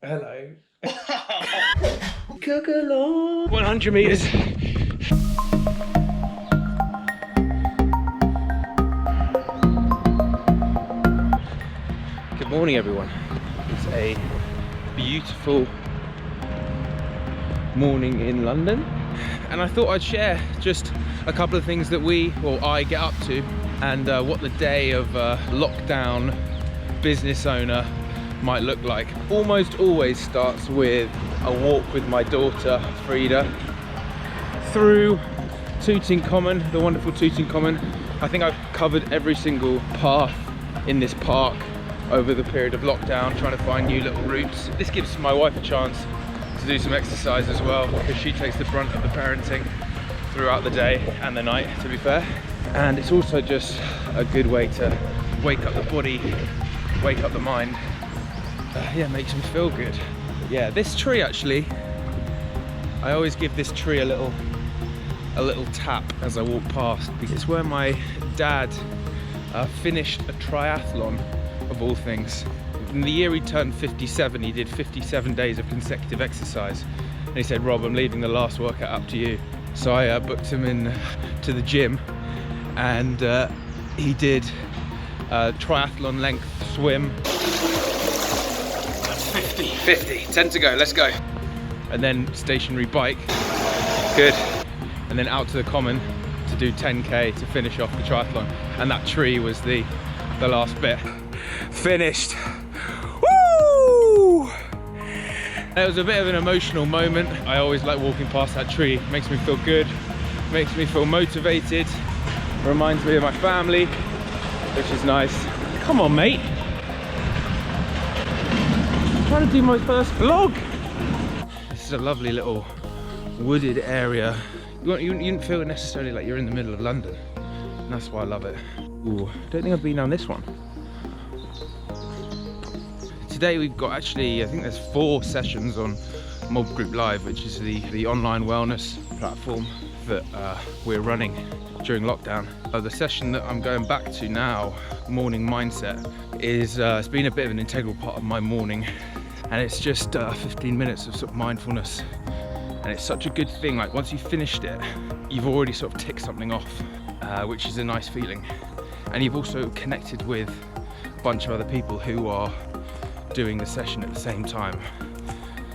Hello. Cook along. 100 meters. Good morning, everyone. It's a beautiful morning in London, and I thought I'd share just a couple of things that I get up to, and what the day of lockdown business owner might look like. Almost always starts with a walk with my daughter Frida through Tooting Common, the wonderful Tooting Common. I think I've covered every single path in this park over the period of lockdown, trying to find new little routes. This gives my wife a chance to do some exercise as well, because she takes the brunt of the parenting throughout the day and the night, to be fair. And it's also just a good way to wake up the body, wake up the mind. Yeah, makes me feel good. Yeah, this tree actually, I always give this tree a little tap as I walk past, because it's where my dad finished a triathlon, of all things. In the year he turned 57, he did 57 days of consecutive exercise. And he said, "Rob, I'm leaving the last workout up to you." So I booked him in to the gym, and he did a triathlon length swim. 50, 10 to go, let's go. And then stationary bike, good. And then out to the common to do 10k to finish off the triathlon. And that tree was the last bit. Finished. Woo! It was a bit of an emotional moment. I always like walking past that tree. It makes me feel good, makes me feel motivated, reminds me of my family, which is nice. Come on, mate. Trying to do my first vlog. This is a lovely little wooded area. You wouldn't feel necessarily like you're in the middle of London, and that's why I love it. Ooh, don't think I've been down this one. Today we've got actually, I think there's 4 sessions on Mob Group Live, which is the online wellness platform that we're running during lockdown. The session that I'm going back to now, Morning Mindset, is it's been a bit of an integral part of my morning. And it's just 15 minutes of sort of mindfulness, and it's such a good thing. Like, once you've finished it, you've already sort of ticked something off, which is a nice feeling. And you've also connected with a bunch of other people who are doing the session at the same time,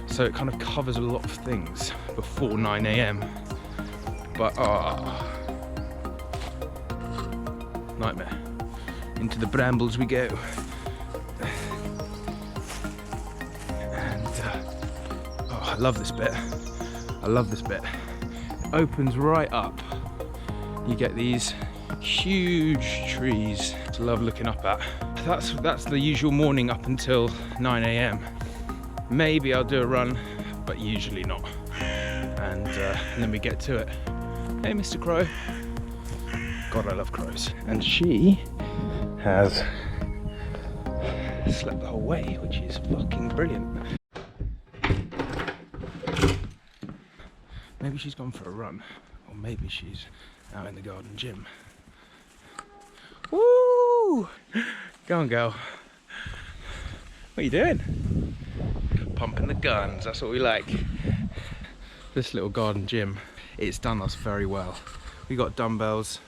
so it kind of covers a lot of things before 9 AM. But nightmare. Into the brambles we go. I love this bit. I love this bit. It opens right up. You get these huge trees to love looking up at. That's the usual morning up until 9 AM. Maybe I'll do a run, but usually not. And then we get to it. Hey, Mr. Crow. God, I love crows. And she has slept the whole way, which is fucking brilliant. Maybe she's gone for a run, or maybe she's out in the garden gym. Woo! Go on, girl. What are you doing? Pumping the guns, that's what we like. This little garden gym, it's done us very well. We got dumbbells,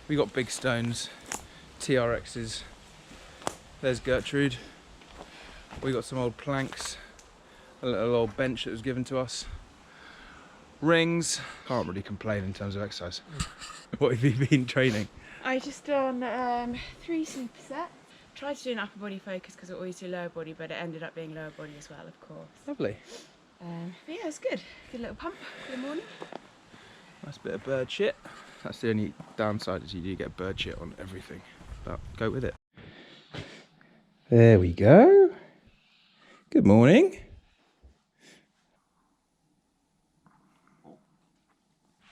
we got big stones, TRXs. There's Gertrude. We got some old planks, a little old bench that was given to us. Rings. Can't really complain in terms of exercise. What have you been training? I just done 3 supersets. Tried to do an upper body focus because I always do lower body, but it ended up being lower body as well, of course. Lovely. But yeah, it's good. Good little pump for the morning. Nice bit of bird shit. That's the only downside, is you do get bird shit on everything, but go with it. There we go. Good morning.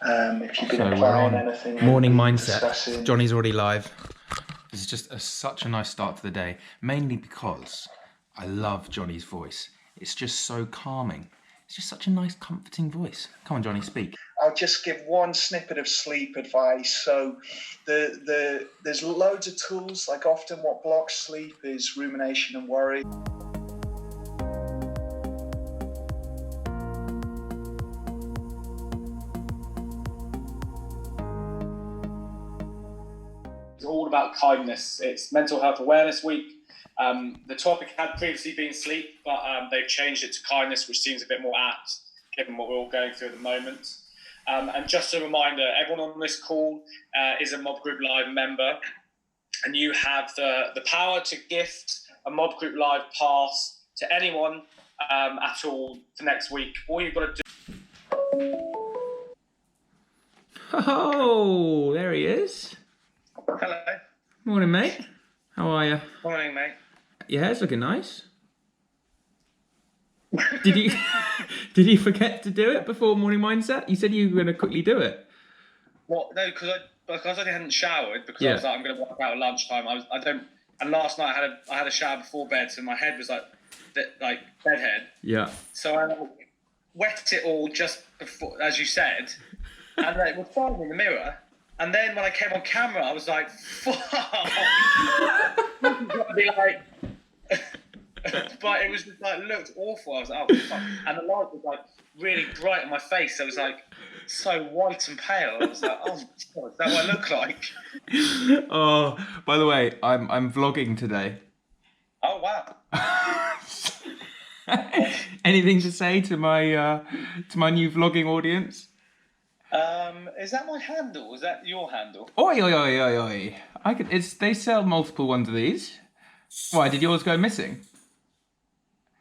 If you've been applying anything, morning mindset. Johnny's already live. This is just such a nice start to the day, mainly because I love Johnny's voice. It's just so calming. It's just such a nice, comforting voice. Come on, Johnny, speak. I'll just give one snippet of sleep advice. So there's loads of tools. Like, often what blocks sleep is rumination and worry. about kindness. It's Mental Health Awareness Week. The topic had previously been sleep, but they've changed it to kindness, which seems a bit more apt given what we're all going through at the moment. And just a reminder, everyone on this call is a Mob Group Live member, and you have the power to gift a Mob Group Live pass to anyone at all for next week. All you've got to do... Oh, there he is. Hello. Morning, mate. How are you? Morning, mate. Yeah, it's looking nice. Did you forget to do it before morning mindset? You said you were going to quickly do it. Well, no, because I hadn't showered, because I Yeah. was like, I'm going to walk out at lunchtime. And last night I had a shower before bed, so my head was like bedhead. Yeah. So I wet it all just before, as you said, and it was fine in the mirror. And then when I came on camera, I was like, fuck. I'd be like, but it was just like, looked awful. I was like, oh, fuck. And the light was like really bright on my face. I was like, so white and pale. I was like, oh, God, is that what I look like? Oh, by the way, I'm vlogging today. Oh, wow. Anything to say to my new vlogging audience? Is that my handle? Is that your handle? Oi, oi, oi, oi, oi. They sell multiple ones of these. Why, did yours go missing?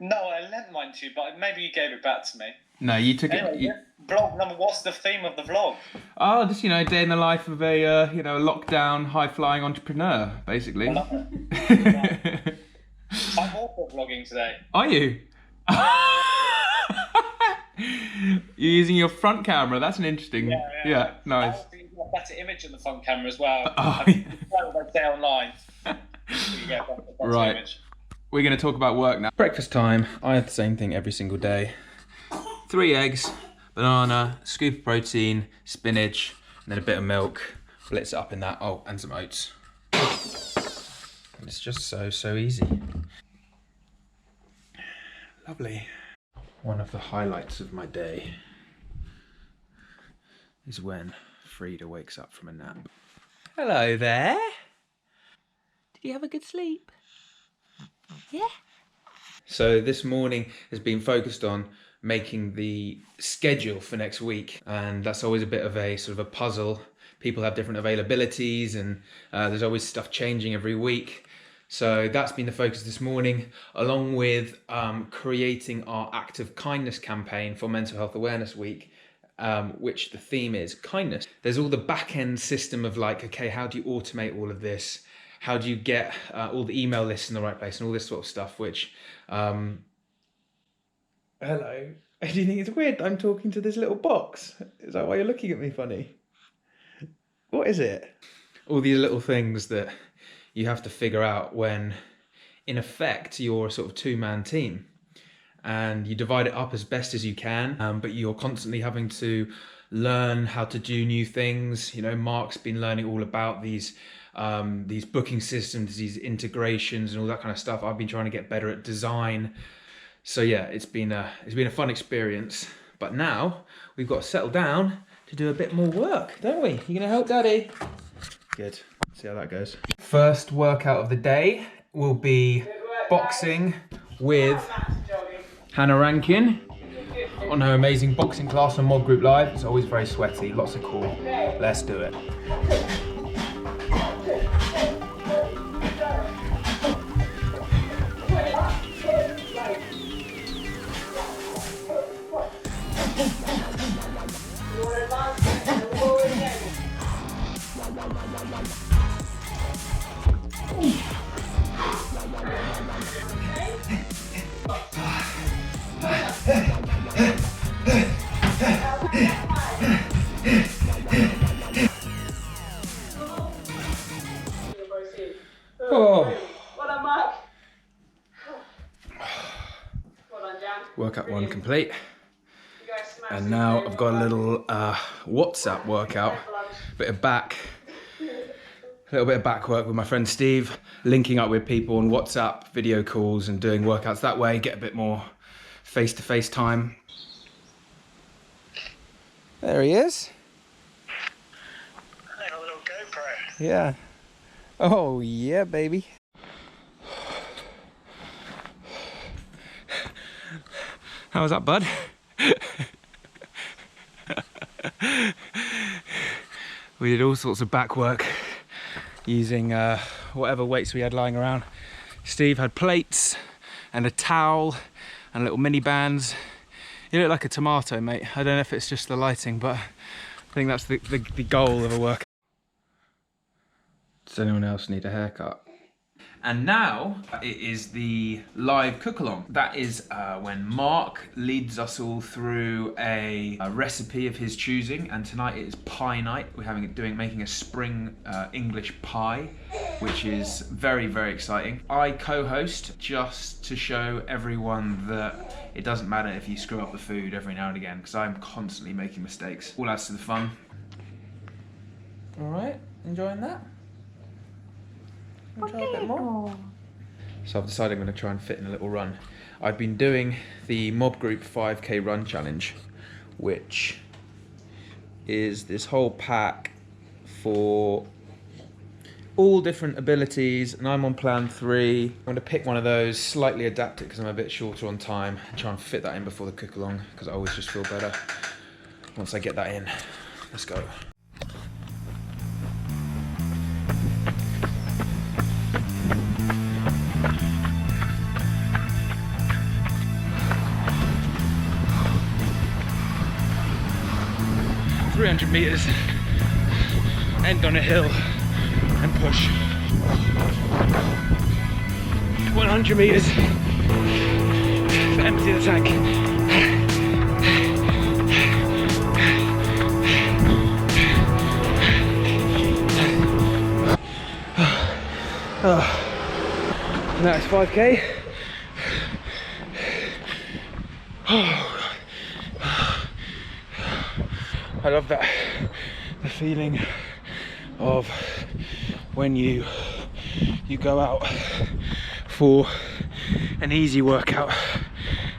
No, I lent mine to you, but maybe you gave it back to me. No, you took Anyway, vlog number. What's the theme of the vlog? Oh, just, day in the life of a, lockdown, high-flying entrepreneur, basically. I love it. I'm also vlogging today. Are you? You're using your front camera. That's an interesting... Yeah, nice. I think you've got a better image in the front camera as well. Oh, I say online. You get a better Right. image. We're going to talk about work now. Breakfast time. I have the same thing every single day. 3 eggs, banana, scoop of protein, spinach, and then a bit of milk. Blitz it up in that. Oh, and some oats. And it's just so easy. Lovely. One of the highlights of my day is when Frida wakes up from a nap. Hello there. Did you have a good sleep? Yeah. So this morning has been focused on making the schedule for next week, and that's always a bit of a sort of a puzzle. People have different availabilities, and there's always stuff changing every week. So that's been the focus this morning, along with creating our Act of Kindness campaign for Mental Health Awareness Week, which the theme is kindness. There's all the back-end system of like, okay, how do you automate all of this? How do you get all the email lists in the right place and all this sort of stuff, which... Hello. Do you think it's weird I'm talking to this little box? Is that why you're looking at me funny? What is it? All these little things that you have to figure out when, in effect, you're a sort of two-man team. And you divide it up as best as you can, but you're constantly having to learn how to do new things. Mark's been learning all about these booking systems, these integrations and all that kind of stuff. I've been trying to get better at design. So yeah, it's been a fun experience. But now we've got to settle down to do a bit more work, don't we? You gonna help Daddy? Good. See how that goes. First workout of the day will be boxing with Hannah Rankin on her amazing boxing class on Mob Group Live. It's always very sweaty, lots of cool. Let's do it. Oh. Well done, Mark. Well done, Jan. Workout 1 complete. You guys smashed And it. now I've got a little WhatsApp workout, a little bit of back work with my friend Steve, linking up with people on WhatsApp video calls and doing workouts that way, get a bit more face-to-face time. There he is. I got a little GoPro. Yeah. Oh yeah, baby. How was that, bud? We did all sorts of back work using whatever weights we had lying around. Steve had plates and a towel and little mini bands. You look like a tomato, mate. I don't know if it's just the lighting, but I think that's the goal of a workout. Does anyone else need a haircut? And now it is the live cook-along. That is when Mark leads us all through a recipe of his choosing, and tonight it is pie night. We're making a spring English pie, which is very, very exciting. I co-host just to show everyone that it doesn't matter if you screw up the food every now and again, because I'm constantly making mistakes. All adds to the fun. All right, enjoying that? Try a bit more. So I've decided I'm going to try and fit in a little run. I've been doing the Mob Group 5k run challenge, which is this whole pack for all different abilities, and I'm on plan 3. I'm going to pick one of those, slightly adapt it because I'm a bit shorter on time, and try and fit that in before the cook along, because I always just feel better once I get that in. Let's go. ...300 meters, end on a hill and push. 100 meters, empty the tank. Now it's 5k. I love that, the feeling of when you go out for an easy workout,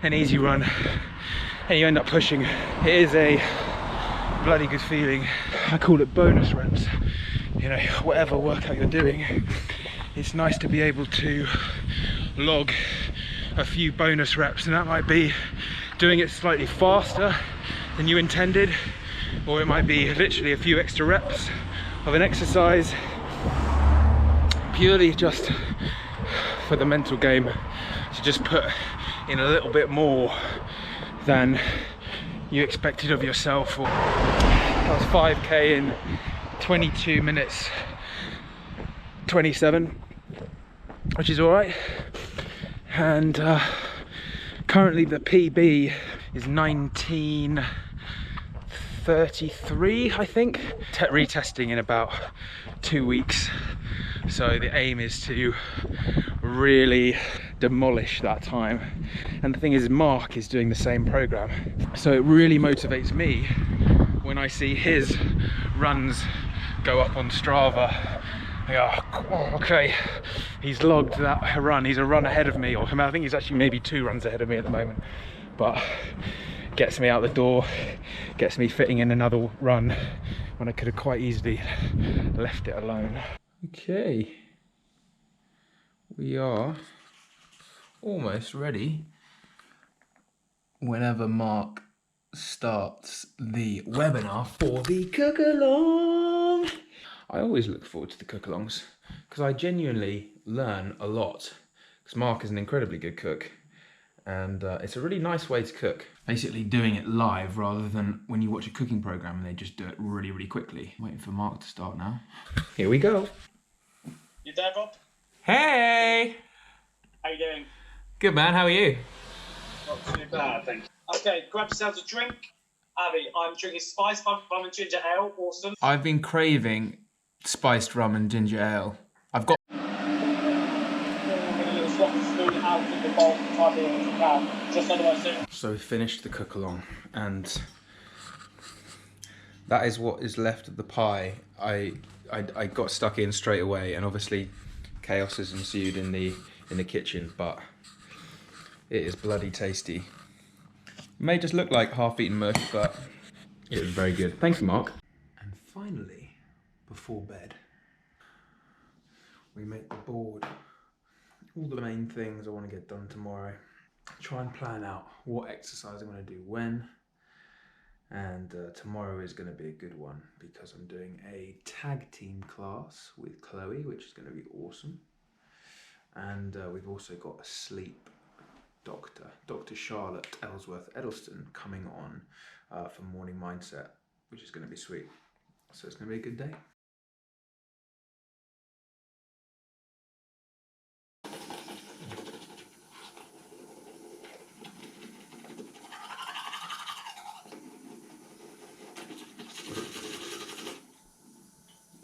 an easy run, and you end up pushing. It is a bloody good feeling. I call it bonus reps. You know, whatever workout you're doing, it's nice to be able to log a few bonus reps, and that might be doing it slightly faster than you intended, or it might be literally a few extra reps of an exercise, purely just for the mental game, to just put in a little bit more than you expected of yourself. Or that was 5k in 22 minutes 27, which is all right. And currently the PB is 19:33, I think. Retesting in about 2 weeks. So the aim is to really demolish that time. And the thing is, Mark is doing the same program. So it really motivates me when I see his runs go up on Strava. Oh, okay, he's logged that run, he's a run ahead of me, or I think he's actually maybe 2 runs ahead of me at the moment, but gets me out the door, gets me fitting in another run when I could have quite easily left it alone. Okay, we are almost ready whenever Mark starts the webinar for the cook-along. I always look forward to the cook-alongs because I genuinely learn a lot, because Mark is an incredibly good cook, and it's a really nice way to cook. Basically doing it live rather than when you watch a cooking program and they just do it really, really quickly. Waiting for Mark to start now. Here we go. You there, Rob? Hey! How you doing? Good, man, how are you? Not too bad, thank you. Okay, grab yourself a drink. Abby, I'm drinking spiced rum and ginger ale, awesome. I've been craving spiced rum and ginger ale. I've got... I'm going to swap the spoon out of the bowl for the time being if you can, just otherwise soon. So we finished the cook-along, and that is what is left of the pie. I got stuck in straight away, and obviously chaos has ensued in the kitchen, but it is bloody tasty. It may just look like half-eaten mush, but it was very good. Thanks, Mark. And finally, before bed, we make the board. All the main things I want to get done tomorrow. Try and plan out what exercise I'm going to do when. And tomorrow is going to be a good one because I'm doing a tag team class with Chloe, which is going to be awesome. And we've also got a sleep doctor, Dr. Charlotte Ellsworth Edelson, coming on for Morning Mindset, which is going to be sweet. So it's going to be a good day.